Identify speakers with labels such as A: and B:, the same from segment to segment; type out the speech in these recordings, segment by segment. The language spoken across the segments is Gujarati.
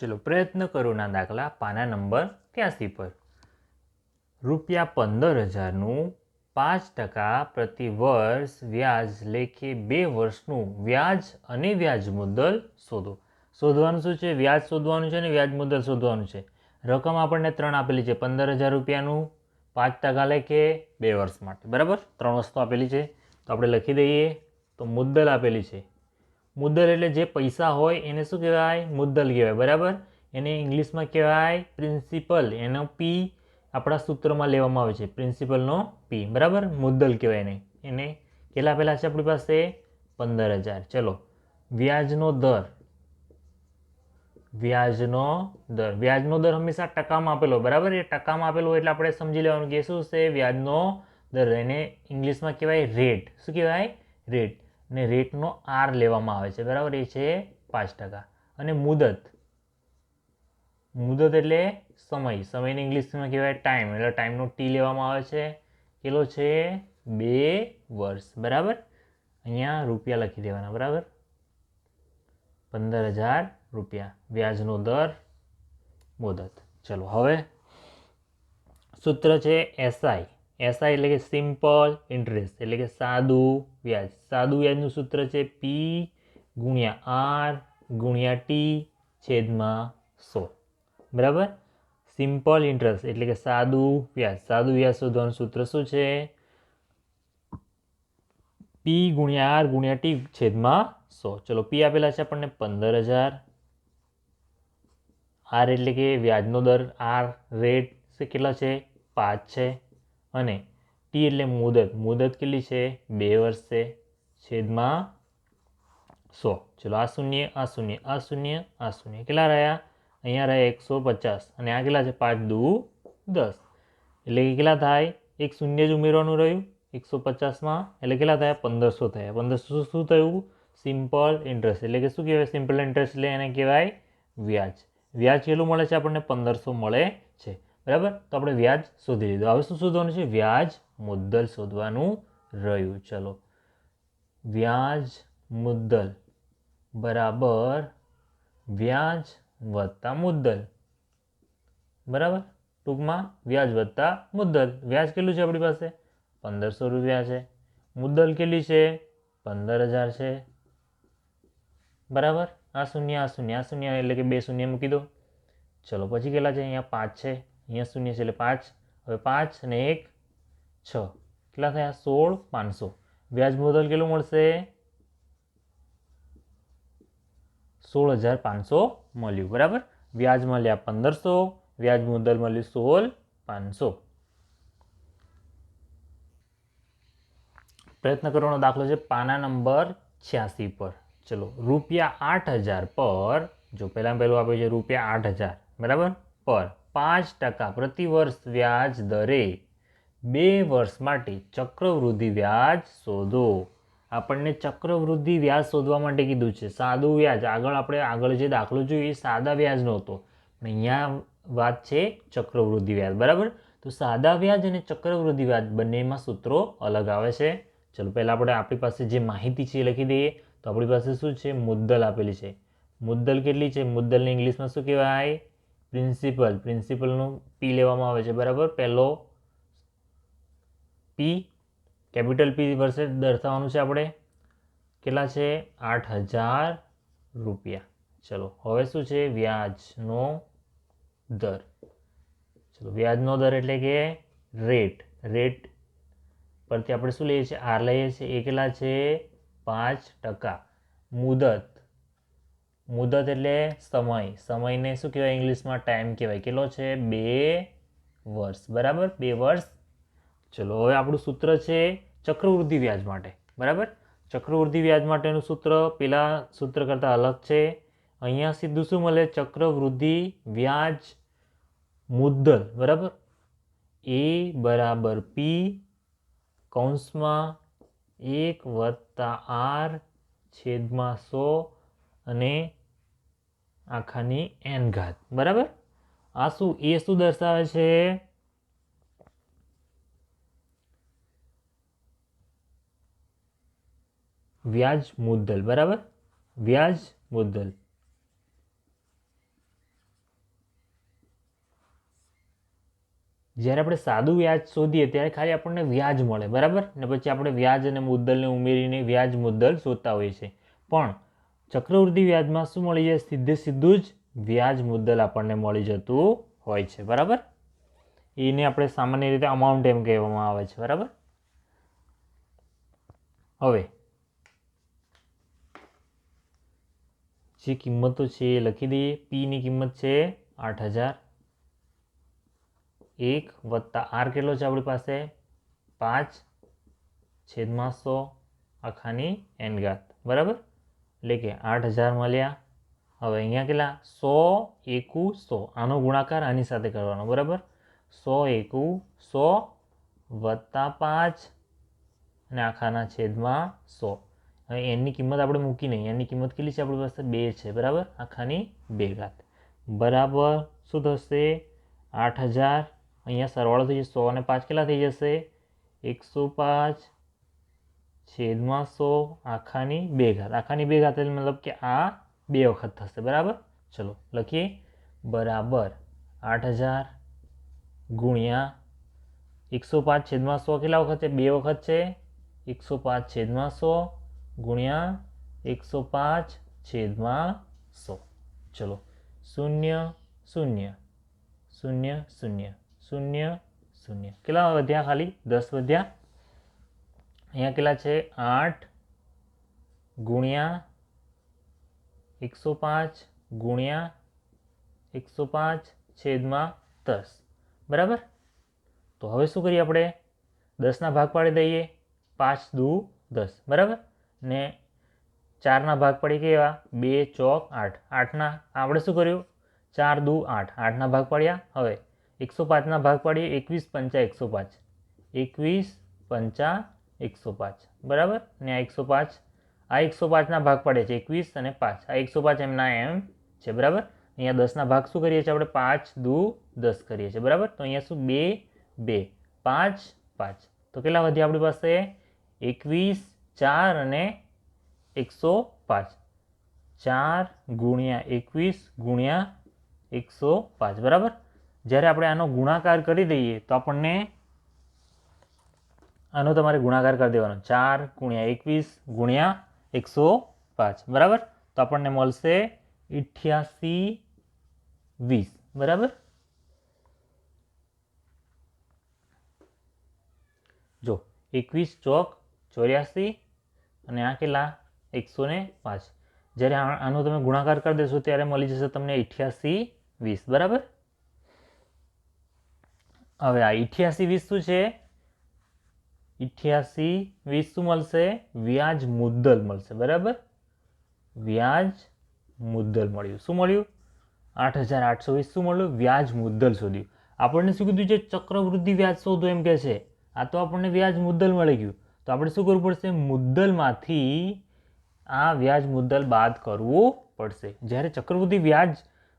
A: ચલો પ્રયત્ન કરોના દાખલા પાના નંબર 83 પર ₹15,000નું 5% પ્રતિ વર્ષ વ્યાજ લેખે 2 વર્ષનું વ્યાજ અને વ્યાજ મુદ્દલ શોધો. શોધવાનું શું છે? વ્યાજ શોધવાનું છે ને વ્યાજ મુદ્દલ શોધવાનું છે. રકમ આપણને 3 આપેલી છે. 15,000 રૂપિયાનું 5% લેખે 2 વર્ષ માટે, બરાબર. 3 વસ્તુ આપેલી છે તો આપણે લખી દઈએ. તો મુદ્દલ આપેલી છે. મુદ્દલ એટલે જે પૈસા હોય એને શું કહેવાય? મુદ્દલ કહેવાય, બરાબર. એને ઇંગ્લિશમાં કહેવાય પ્રિન્સિપલ. એનો પી આપણા સૂત્રમાં લેવામાં આવે છે, પ્રિન્સિપલનો પી, બરાબર. મુદ્દલ કહેવાય એને. એને કેટલા આપેલા છે આપણી પાસે? 15,000. ચલો વ્યાજનો દર. વ્યાજનો દર હંમેશા ટકામાં આપેલો, બરાબર. એ ટકામાં આપેલો એટલે આપણે સમજી લેવાનું કે શું છે? વ્યાજનો દર. એને ઇંગ્લિશમાં કહેવાય રેટ. શું કહેવાય? રેટ. ને રેટનો આર લેવામાં આવે છે, બરાબર. એ છે 5%. અને મુદત. મુદત એટલે સમય. સમયને ઇંગ્લિશમાં કહેવાય ટાઈમ. એટલે ટાઈમનો ટી લેવામાં આવે છે. કેટલો છે? 2 વર્ષ, બરાબર. અહીંયા રૂપિયા લખી દેવાના, બરાબર. 15,000 રૂપિયા વ્યાજનો દર, મુદત. ચલો હવે સૂત્ર છે એસઆઈ. એસઆઈ એટલે કે સિમ્પલ ઇન્ટરેસ્ટ, એટલે કે સાદું વ્યાજ. સાદું વ્યાજનું સૂત્ર છે પી ગુણ્યા આર ગુણ્યા ટી છેદમાં 100, બરાબર. સિમ્પલ ઇન્ટરેસ્ટ એટલે કે સાદું વ્યાજ. સાદું વ્યાજ શોધવાનું સૂત્ર શું છે? પી ગુણ્યા આર ગુણ્યા ટી છેદમાં 100. ચલો પી આપેલા છે આપણને 15,000. આર એટલે કે વ્યાજનો દર. આર રેટ કેટલા છે? 5 છે. અને ટી એટલે મુદત. મુદત કેટલી છે? 2 વર્ષ છે. છેદમાં 100. ચલો આ શૂન્ય, આ શૂન્ય, આ શૂન્ય, આ શૂન્ય. કેટલા રહ્યા? અહીંયા રહ્યા 150. અને આ કેટલા છે? 5 દુ 10. એટલે કે કેટલા થાય? એક શૂન્ય જ ઉમેરવાનું રહ્યું 150માં. એટલે કેટલા થયા? 1500 થયા. 1500 શું થયું? Simple interest. એટલે કે શું કહેવાય? સિમ્પલ ઇન્ટરેસ્ટ એટલે એને કહેવાય વ્યાજ. વ્યાજ કેટલું મળે છે આપણને? 1500 મળે છે, બરાબર. તો આપણે વ્યાજ શોધી લીધું. હવે શું શોધવાનું છે? વ્યાજ મુદ્દલ શોધવાનું રહ્યું. ચલો વ્યાજ મુદ્દલ બરાબર વ્યાજ વત્તા મુદ્દલ, બરાબર. ટૂંકમાં વ્યાજ વત્તા મુદ્દલ. વ્યાજ કેટલું છે આપણી પાસે? 1500 રૂપિયા છે. મુદ્દલ કેટલી છે? 15,000 છે, બરાબર. આ શૂન્ય, આ શૂન્ય, આ શૂન્ય એટલે કે 2 શૂન્ય મૂકી દો. ચલો પછી કેટલા છે? અહીંયા 5 છે, અહીંયા શૂન્ય છે એટલે 5. હવે 5 અને 1 6. કેટલા થયા? 16,500. વ્યાજ મુદ્દલ કેટલું મળશે? 16,500 મળ્યું, બરાબર. વ્યાજ મળ્યા 1500, વ્યાજ મુદ્દલ મળ્યું 16,500. પ્રયત્ન કરવાનો દાખલો છે પાના નંબર 86 પર. ચલો ₹8,000 પર, જો પહેલું આપ્યું છે ₹8,000, બરાબર, પર 5% પ્રતિ વર્ષ વ્યાજ દરે 2 વર્ષ માટે ચક્રવૃદ્ધિ વ્યાજ શોધો. આપણને ચક્રવૃદ્ધિ વ્યાજ શોધવા માટે કીધું છે. સાદું વ્યાજ આગળ જે દાખલો જોયો એ સાદા વ્યાજનો હતો. અહીંયા વાત છે ચક્રવૃદ્ધિ વ્યાજ, બરાબર. તો સાદા વ્યાજ અને ચક્રવૃદ્ધિ વ્યાજ બંનેમાં સૂત્રો અલગ આવે છે. ચલો પહેલાં આપણે આપણી પાસે જે માહિતી છે એ લખી દઈએ. તો આપણી પાસે શું છે? મુદ્દલ આપેલી છે. મુદ્દલ કેટલી છે? મુદ્દલને ઇંગ્લિશમાં શું કહેવાય? પ્રિન્સિપલ. પ્રિન્સિપલનું પી લેવામાં આવે છે, બરાબર. પહેલો પી, કેપિટલ પી વર્ષે દર્શાવવાનું છે આપણે. કેટલા છે? 8,000 રૂપિયા. ચલો હવે શું છે? વ્યાજનો દર. ચલો વ્યાજનો દર એટલે કે રેટ. રેટ પરથી આપણે શું લઈએ છીએ? આર લઈએ છીએ. એ કેટલા છે? 5%. મુદત. મુદત એટલે સમય. સમયને શું કહેવાય? ઇંગ્લિશમાં ટાઈમ કહેવાય. કેટલો છે? 2 વર્ષ, બરાબર. 2 વર્ષ. ચલો હવે આપણું સૂત્ર છે ચક્રવૃદ્ધિ વ્યાજ માટે, બરાબર. ચક્રવૃદ્ધિ વ્યાજ માટેનું સૂત્ર પેલા સૂત્ર કરતાં અલગ છે. અહીંયા સીધું શું મળે? ચક્રવૃદ્ધિ વ્યાજ મુદ્દલ, બરાબર. એ બરાબર પી કૌંસમાં 1 વત્તા આર છેદમાં 100 અને આખાની n ઘાત, બરાબર. આ શું? એ શું દર્શાવે છે? વ્યાજ મુદ્દલ, બરાબર. વ્યાજ મુદ્દલ. જ્યારે આપણે સાદું વ્યાજ શોધીએ ત્યારે ખાલી આપણને વ્યાજ મળે, બરાબર, ને પછી આપણે વ્યાજ અને મુદ્દલને ઉમેરીને વ્યાજ મુદ્દલ શોધતા હોઈએ છીએ. પણ ચક્રવૃદ્ધિ વ્યાજમાં શું મળી જાય? સીધું જ વ્યાજ મુદ્દલ આપણને મળી જતું હોય છે, બરાબર. એને આપણે સામાન્ય રીતે અમાઉન્ટ એમ કહેવામાં આવે છે, બરાબર. હવે જે કિંમતો છે એ લખી દઈએ. પીની કિંમત છે 8,000. 1 વત્તા આર કેટલો છે આપણી પાસે? 5/100 આખાની n ઘાત, બરાબર. એટલે કે 8,000 મળ્યા. હવે અહીંયા કેટલા? 100 એકુ 100. આનો ગુણાકાર આની સાથે કરવાનો, બરાબર. 100 એકુ 100 વત્તા 5 અને આખાના છેદમાં 100. હવે એની કિંમત આપણે મૂકી નહીં. એની કિંમત કેટલી છે આપણી પાસે? 2 છે, બરાબર. આખાની 2 ઘાત બરાબર શું થશે? 8,000. અહીંયા સરવાળો થઈ જશે. 100 અને 5 કેટલા થઈ જશે? 105 છેદમાં 100 આખાની 2 ઘાત. આખાની 2 ઘાત એટલે મતલબ કે આ 2 વખત થશે, બરાબર. ચલો લખીએ. બરાબર 8,000 ગુણ્યા 105 છેદમાં 100 કેટલા વખત છે? 2 વખત છે. 105 છેદમાં 100 ગુણ્યા 105 છેદમાં 100. ચલો 0 0 0 0 0 0. કેટલા વધ્યા? ખાલી 10 વધ્યા. અહીંયા કેટલા છે? 8 ગુણ્યા 105 ગુણ્યા 105 છેદમાં 10, બરાબર. તો હવે શું કરીએ આપણે? 10ના ભાગ પાડી દઈએ. 5 દુ 10, બરાબર. ને 4ના ભાગ પાડી કેવા? 2 ચોક 8. 8ના આપણે શું કર્યું? 4 દુ 8. 8ના ભાગ પાડ્યા. હવે 105ના ભાગ પાડીએ. 21 પંચા 105. 21 પંચા 105, બરાબર. ને આ 105, આ 105ના ભાગ પાડે છે. 21 અને 5. આ 105 એમના એમ છે, બરાબર. અહીંયા 10ના ભાગ શું કરીએ છીએ આપણે? 5 દુ 10 કરીએ છીએ, બરાબર. તો અહીંયા શું? 2 2 5 5. તો કેટલા વધ્યા આપણી પાસે? 21 4 અને 105. 4 ગુણ્યા 21 ગુણ્યા 105, બરાબર. જ્યારે આપણે આનો ગુણાકાર કરી દઈએ તો આપણને આનો તમારે ગુણાકાર કરી દેવાનો. 4 ગુણ્યા 21 ગુણ્યા 105, બરાબર. તો આપણને મળશે 8820, બરાબર. જો 21 ચોક 84 અને આ કેટલા? 105. જ્યારે આનો તમે ગુણાકાર કરી દેશો ત્યારે મળી જશે તમને 8820, બરાબર. હવે આ 8820 શું છે? 8820 શું મળશે? વ્યાજ મુદ્દલ મળશે, બરાબર. વ્યાજ મુદ્દલ મળ્યું. શું મળ્યું? 8,820 શું મળ્યું? વ્યાજ મુદ્દલ શોધ્યું. આપણને શું કીધું છે? ચક્રવૃદ્ધિ વ્યાજ શોધો એમ કહે છે. આ તો આપણને વ્યાજ મુદ્દલ મળી ગયું. તો આપણે શું કરવું પડશે? મુદ્દલમાંથી આ વ્યાજ મુદ્દલ બાદ કરવું પડશે. જ્યારે ચક્રવૃદ્ધિ વ્યાજ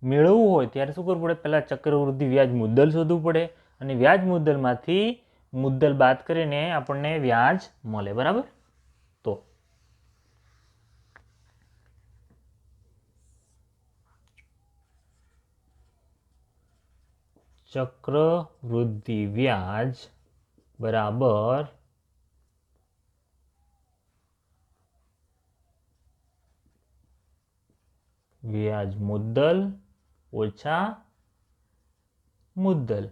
A: મેળવવું હોય ત્યારે શું કરવું પડે? પહેલાં ચક્રવૃદ્ધિ વ્યાજ મુદ્દલ શોધવું પડે અને વ્યાજ મુદ્દલમાંથી મુદ્દલ બાદ કરીને આપણને વ્યાજ મળે, બરાબર. તો ચક્રવૃદ્ધિ વ્યાજ બરાબર વ્યાજ મુદ્દલ ઓછા મુદ્દલ.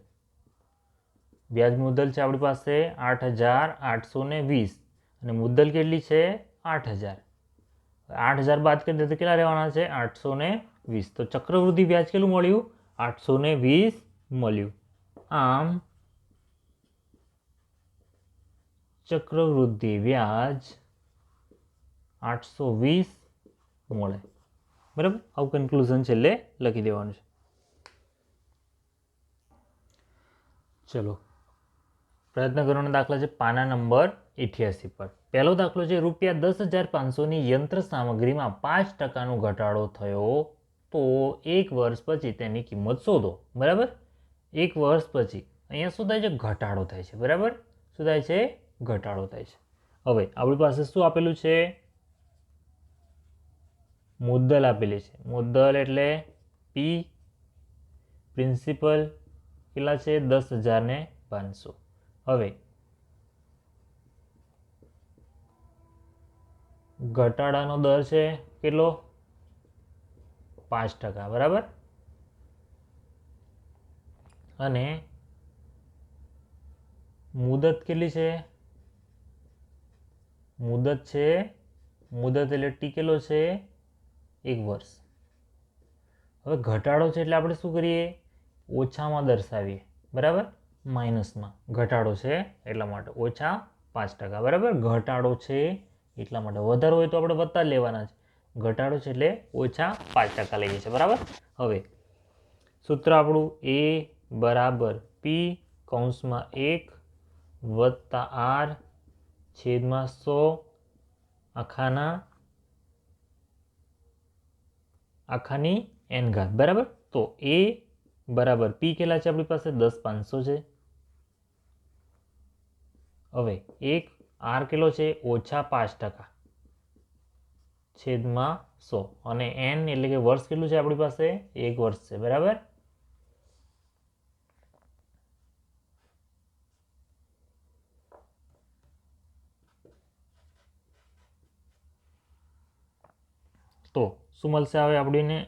A: વ્યાજ મુદ્દલ છે આપણી પાસે 8,820 અને મુદ્દલ કેટલી છે? 8,000. 8,000 બાદ કરી દે તો કેટલા રહેવાના છે? 820. તો ચક્રવૃદ્ધિ વ્યાજ કેટલું મળ્યું? 820 મળ્યું. આમ ચક્રવૃદ્ધિ વ્યાજ 820 મળે, બરાબર. આવું કન્ક્લુઝન છેલ્લે લખી દેવાનું છે. ચલો પ્રયત્ન કરવાનો દાખલા છે પાના નંબર 88 પર. પહેલો દાખલો છે ₹10,500ની યંત્ર સામગ્રીમાં 5% ઘટાડો થયો તો 1 વર્ષ પછી તેની કિંમત શોધો, બરાબર. 1 વર્ષ પછી અહીંયા શું થાય છે? ઘટાડો થાય છે, બરાબર. શું થાય છે? ઘટાડો થાય છે. હવે આપણી પાસે શું આપેલું છે? મુદ્દલ આપેલી છે. મુદ્દલ એટલે P, પ્રિન્સિપલ કેટલા છે 10,500. હવે ઘટાડાનો દર છે કેટલો 5%, બરાબર. અને મુદત કેટલી છે? મુદત એટલે ટી કેટલો છે 1 વર્ષ. હવે ઘટાડો છે એટલે આપણે શું કરીએ? ઓછામાં દર્શાવીએ, બરાબર, માઇનસમાં. ઘટાડો છે એટલા માટે ઓછા 5%, બરાબર. ઘટાડો છે એટલા માટે. વધારો હોય તો આપણે વત્તા લેવાના છે. ઘટાડો છે એટલે ઓછા 5% લઈએ છીએ, બરાબર. હવે સૂત્ર આપણું એ બરાબર પી કૌંસમાં 1 વત્તા આર છેદમાં 100 આખાની n ઘાત, બરાબર. તો એ બરાબર પી કેટલા છે આપણી પાસે? 10,500 છે. હવે એક આર કેટલો છે? ઓછા 5% છેદમાં 100. અને n એટલે કે વર્ષ કેટલું છે આપણી પાસે? 1 વર્ષ છે, બરાબર. તો શું મળશે હવે આપણને?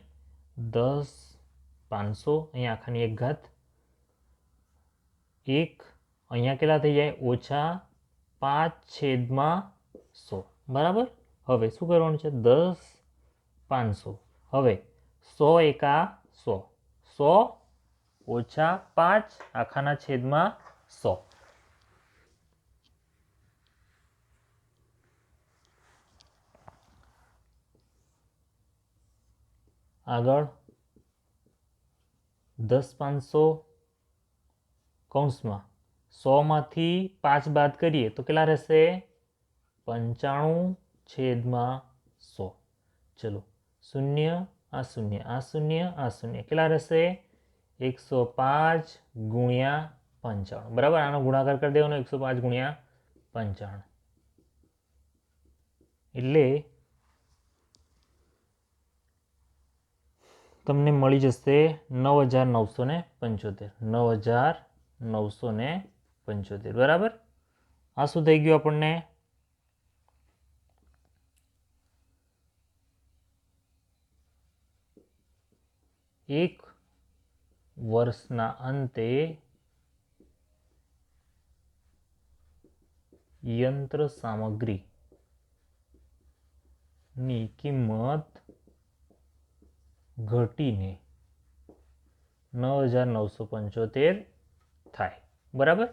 A: 10,500 અહીંયા આખાની 1 ઘાત 1 અહીંયા કેટલા થઈ જાય? ઓછા 5/100, બરાબર. હવે શું કરવાનું છે? 10,500. હવે 100 એકા 100, 100 ઓછા 5 આખાના છેદમાં 100. આગળ 10,500 કૌંસમાં 100માંથી 5 બાદ કરીએ તો કેટલા રહેશે? 95/100. ચલો, 0 આ 0 આ 0 આ 0 કેટલા રહેશે? 105 ગુણ્યા 95, બરાબર. આનો ગુણાકાર કરી દેવાનો 105 ગુણ્યા 95 એટલે તમને મળી જશે 9,975. 9,975, બરાબર. આ શું થઈ ગયું આપણને? એક વર્ષના અંતે યંત્ર સામગ્રીની કિંમત ઘટીને 9,975 થાય, બરાબર.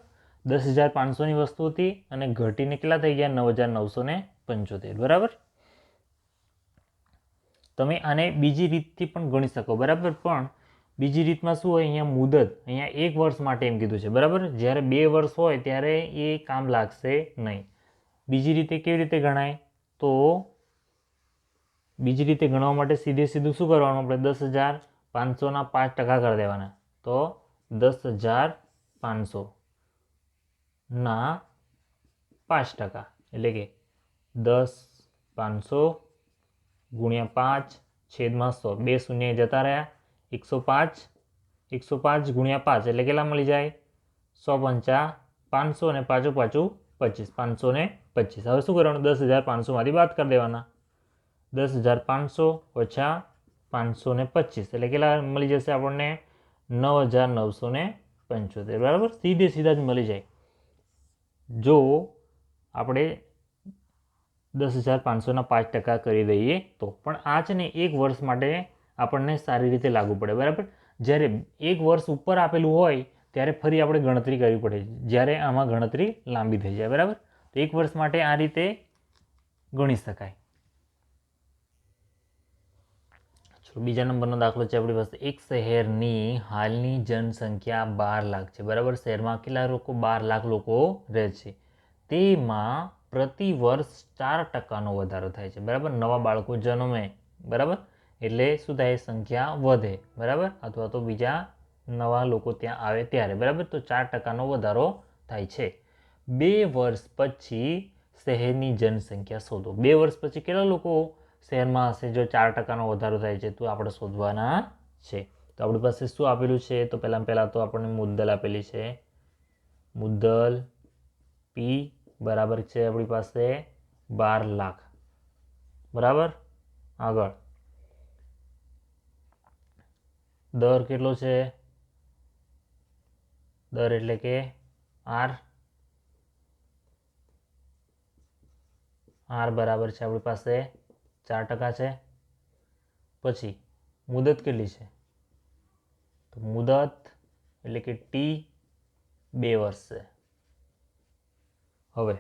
A: 10,500ની વસ્તુ હતી અને ઘટીને કેટલા થઈ ગયા? 9,975, બરાબર. તમે આને બીજી રીતથી પણ ગણી શકો, બરાબર. પણ બીજી રીતમાં શું હોય? અહીંયા મુદત અહીંયા 1 વર્ષ માટે એમ કીધું છે, બરાબર. જ્યારે 2 વર્ષ હોય ત્યારે એ કામ લાગશે નહીં. બીજી રીતે કેવી રીતે ગણાય? તો બીજી રીતે ગણવા માટે સીધું શું કરવાનું? આપણે 10,500ના 5% કરી દેવાના. તો 10,500ના 5% એટલે કે 10,500 ગુણ્યા 5 છેદમાં 100. 2 શૂન્ય જતા રહ્યા. 105 ગુણ્યા 5 એટલે કેટલા મળી જાય? 150. 500 અને પાછું 25, 525. હવે શું કરવાનું? 10,500માંથી બાદ કરી દેવાના. 10,500 ઓછા 525 એટલે કેટલા મળી જશે આપણને? 9,975, બરાબર. સીધા જ મળી જાય જો આપણે 10,500ના 5% કરી દઈએ તો. પણ આ છે ને 1 વર્ષ માટે આપણને સારી રીતે લાગુ પડે, બરાબર. જ્યારે 1 વર્ષ ઉપર આપેલું હોય ત્યારે ફરી આપણે ગણતરી કરવી પડે, જ્યારે આમાં ગણતરી લાંબી થઈ જાય, બરાબર. તો 1 વર્ષ માટે આ રીતે ગણી શકાય. બીજા નંબરનો દાખલો છે આપણી પાસે. એક શહેરની હાલની જનસંખ્યા 12 લાખ છે, બરાબર. શહેરમાં કેટલા લોકો? 12 લાખ લોકો રહે છે. તેમાં પ્રતિ વર્ષ 4%નો વધારો થાય છે, બરાબર. નવા બાળકો જન્મે, બરાબર. એટલે શું થાય? સંખ્યા વધે, બરાબર. અથવા તો બીજા નવા લોકો ત્યાં આવે ત્યારે, બરાબર. તો 4%નો વધારો થાય છે. 2 વર્ષ પછી શહેરની જનસંખ્યા શોધો. 2 વર્ષ પછી કેટલા લોકો શહેરમાં હશે જો 4%નો વધારો થાય છે? તો આપણે શોધવાના છે. તો આપણી પાસે શું આપેલું છે? તો પહેલાં તો આપણને મુદ્દલ આપેલી છે. મુદ્દલ પી બરાબર છે આપણી પાસે 12 લાખ. બરાબર. આગળ દર કેટલો છે? દર એટલે કે આર. આર બરાબર છે આપણી પાસે 4% છે. પછી મુદત કેટલી છે? તો મુદત એટલે કે ટી 2 વર્ષ છે. હવે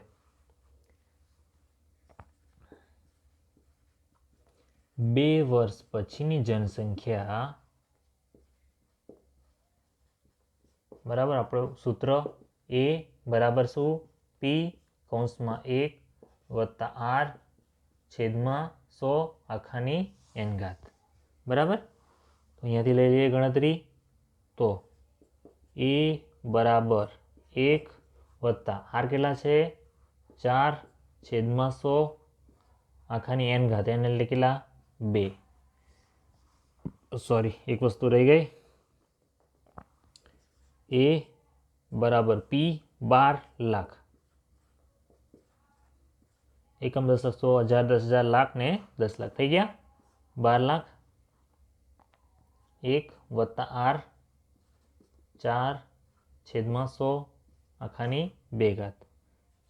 A: 2 વર્ષ પછીની જનસંખ્યા બરાબર. આપણું સૂત્ર એ બરાબર શું? પી કૌંસમાં 1 વત્તા આર છેદમાં 100 આખાની n ઘાત. બરાબર. તો અહીંયાથી લઈ લઈએ ગણતરી. તો એ બરાબર 1 વત્તા આર કેટલા છે? 4 છેદમાં 100 આખાની n ઘાત. n એટલે કેટલા? 2. સોરી, એક વસ્તુ રહી ગઈ. એ બરાબર પી 12 લાખ. એકમ દશક 100 1000 10,000 લાખ ને 10 લાખ થઈ ગયા 12 લાખ. 1 વત્તા આર 4 છેદમાં 100 આખાની 2 ઘાત.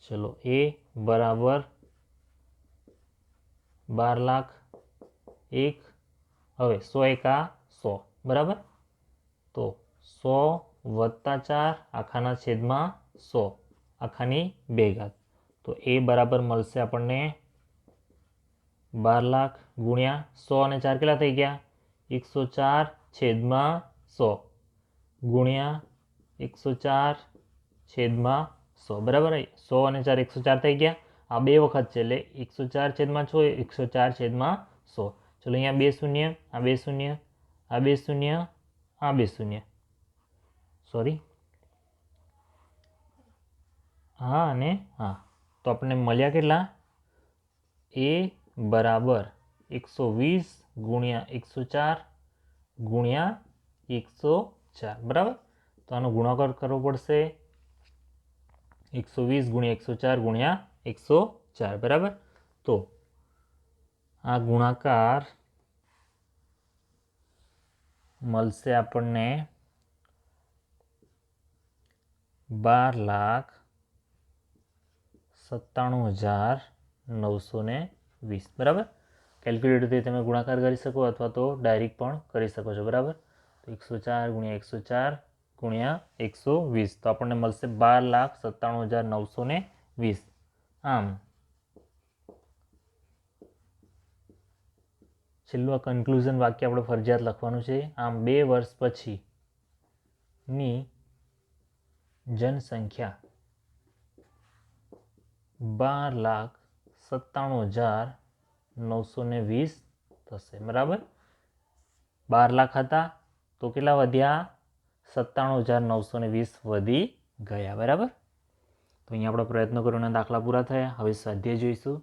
A: ચલો એ બરાબર 12 લાખ. 1 હવે 100 એકા 100 બરાબર. તો 100 વત્તા 4 આખાના છેદમાં 100 આખાની 2 ઘાત. તો એ બરાબર મળશે આપણને 12 લાખ ગુણ્યા 100 અને 4 કેટલા થઈ ગયા? 104 છેદમાં 100 ગુણ્યા 104 છેદમાં 100 બરાબર. 100 અને 4 104 થઈ ગયા. આ 2 વખત છે એટલે 104 છેદમાં 6 104 છેદમાં 100. ચલો અહીંયા 2 શૂન્ય, આ 2 શૂન્ય, આ 2 શૂન્ય, આ 2 શૂન્ય. સોરી, હા અને હા. તો આપણને મળ્યા કેટલા? એ બરાબર 120 ગુણ્યા 104 ગુણ્યા 104 બરાબર. તો આનો ગુણાકાર કરવો પડશે. 120 ગુણ્યા 104 ગુણ્યા 104 બરાબર. તો આ ગુણાકાર મળશે આપણને 12,97,920 બરાબર. કેલ્ક્યુલેટરથી તમે ગુણાકાર કરી શકો અથવા તો ડાયરેક્ટ પણ કરી શકો છો. બરાબર. તો 104 ગુણ્યા 104 ગુણ્યા 120 તો આપણને મળશે 12,97,920. આમ છેલ્લું આ કન્ક્લુઝન વાક્ય આપણે ફરજિયાત લખવાનું છે. આમ 2 વર્ષ પછીની જનસંખ્યા 12,97,920 થશે. બરાબર. 12 લાખ હતા તો કેટલા વધ્યા? 97,920 વધી ગયા. બરાબર. તો અહીંયા આપણો પ્રયત્નો કરવાના દાખલા પૂરા થયા. હવે સ્વાધ્યાય જોઈશું.